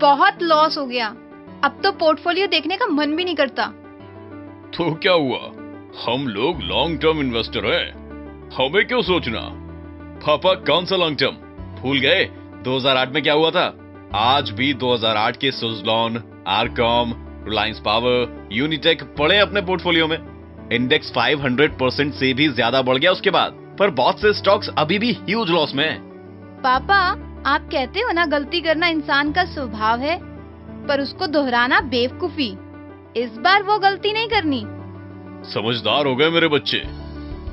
बहुत लॉस हो गया। अब तो पोर्टफोलियो देखने का मन भी नहीं करता। तो क्या हुआ, हम लोग लॉन्ग टर्म इन्वेस्टर हैं, हमें क्यों सोचना। पापा कौन सा लॉन्ग टर्म, भूल गए 2008 में क्या हुआ था। आज भी 2008 के सुज़लॉन, आरकॉम, रिलायंस पावर, यूनिटेक पड़े अपने पोर्टफोलियो में। इंडेक्स 500% से भी ज्यादा बढ़ गया उसके बाद, पर बहुत से स्टॉक्स अभी भी ह्यूज लॉस में हैं। पापा, आप कहते हो ना गलती करना इंसान का स्वभाव है, पर उसको दोहराना बेवकूफी। इस बार वो गलती नहीं करनी। समझदार हो गए मेरे बच्चे,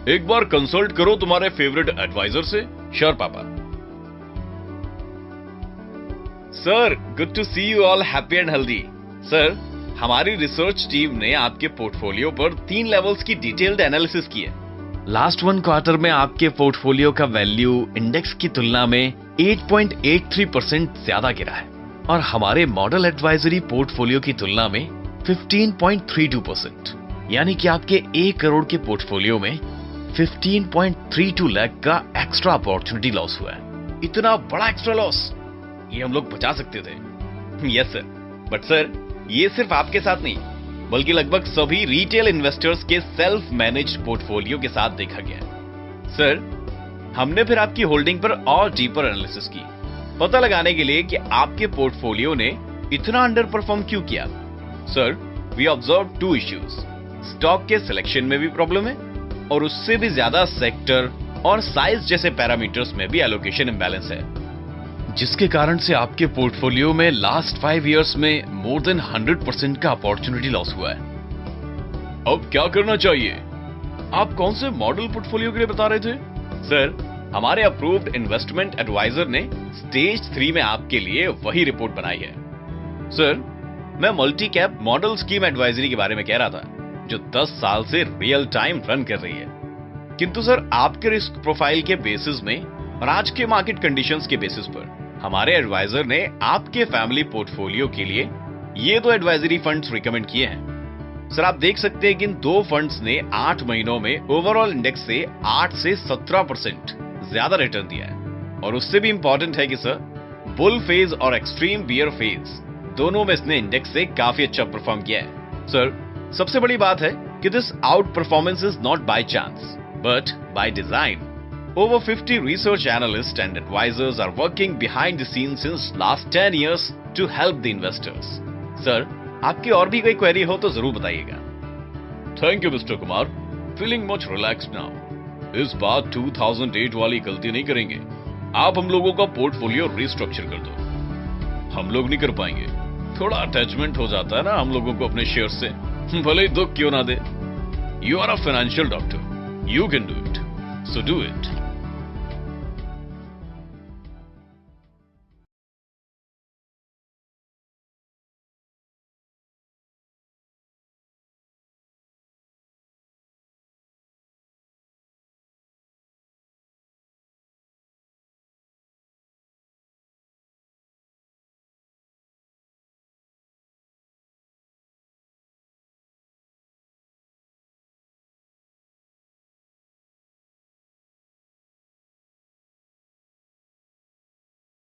एक बार कंसल्ट करो तुम्हारे फेवरेट एडवाइजर से। श्योर पापा। Sir, good to see you all happy and healthy. Sir, हमारी रिसर्च टीम ने आपके पोर्टफोलियो पर 3 लेवल्स की डिटेल्ड एनालिसिस की है। लास्ट 1 क्वार्टर में आपके पोर्टफोलियो का वैल्यू इंडेक्स की तुलना में 8.83% ज्यादा गिरा है और हमारे मॉडल एडवाइजरी पोर्टफोलियो की तुलना में 15.32%, यानी कि आपके 1 करोड़ के पोर्टफोलियो में 15.32 लाख का एक्स्ट्रा अपॉर्चुनिटी लॉस हुआ है। इतना बड़ा एक्स्ट्रा लॉस ये हम लोग बचा सकते थे। यस सर, बट सर ये सिर्फ आपके साथ नहीं बल्कि लगभग सभी रिटेल इन्वेस्टर्स के सेल्फ मैनेज्ड पोर्टफोलियो के साथ देखा गया है। सर, हमने फिर आपकी होल्डिंग पर और डीपर एनालिसिस की, पता लगाने के लिए कि आपके पोर्टफोलियो ने इतना अंडर परफॉर्म क्यों किया। Sir, we observe 2 issues. Stock के सिलेक्शन में भी प्रॉब्लम है और उससे भी ज्यादा सेक्टर और साइज जैसे पैरामीटर्स में भी एलोकेशन इंबैलेंस है, जिसके कारण से आपके पोर्टफोलियो में लास्ट 5 इयर्स में मोर देन 100% का अपॉर्चुनिटी लॉस हुआ है। अब क्या करना चाहिए। आप कौन से मॉडल पोर्टफोलियो के लिए बता रहे थे। सर, हमारे अप्रूव्ड इन्वेस्टमेंट एडवाइजर ने स्टेज 3 में आपके लिए वही रिपोर्ट बनाई है। सर, मैं multi cap model scheme advisory के बारे में कह रहा था, जो 10 साल से रियल टाइम रन कर रही है। किंतु सर, आपके रिस्क प्रोफाइल के बेसिस में और आज के मार्केट कंडीशंस के बेसिस पर हमारे एडवाइजर ने आपके फैमिली पोर्टफोलियो के लिए ये 2 एडवाइजरी फंड्स रिकमेंड किए हैं। सर, आप देख सकते हैं कि इन 2 फंड्स ने 8 महीनों में ओवरऑल इंडेक्स से 8 से 17% ज्यादा रिटर्न दिया है। और उससे भी इंपॉर्टेंट है कि सर, बुल फेज और एक्सट्रीम बियर फेज दोनों में इसने इंडेक्स से काफी अच्छा परफॉर्म किया है। सर, सबसे बड़ी बात है कि this out performance is not by chance but by design. Over 50 research analysts and advisors are working behind the scenes since last 10 years to help the investors. Sir, आपकी और भी कोई क्वेरी हो तो जरूर बताइएगा। Thank you mister Kumar, feeling much relaxed now. इस बार 2008 वाली गलती नहीं करेंगे। आप हम लोगों का पोर्टफोलियो रिस्ट्रक्चर कर दो। हम लोग नहीं कर पाएंगे, थोड़ा अटैचमेंट हो जाता है ना हम लोगों को अपने शेयर से, भले ही दुख क्यों ना दे। You are a financial doctor, you can do it, so do it.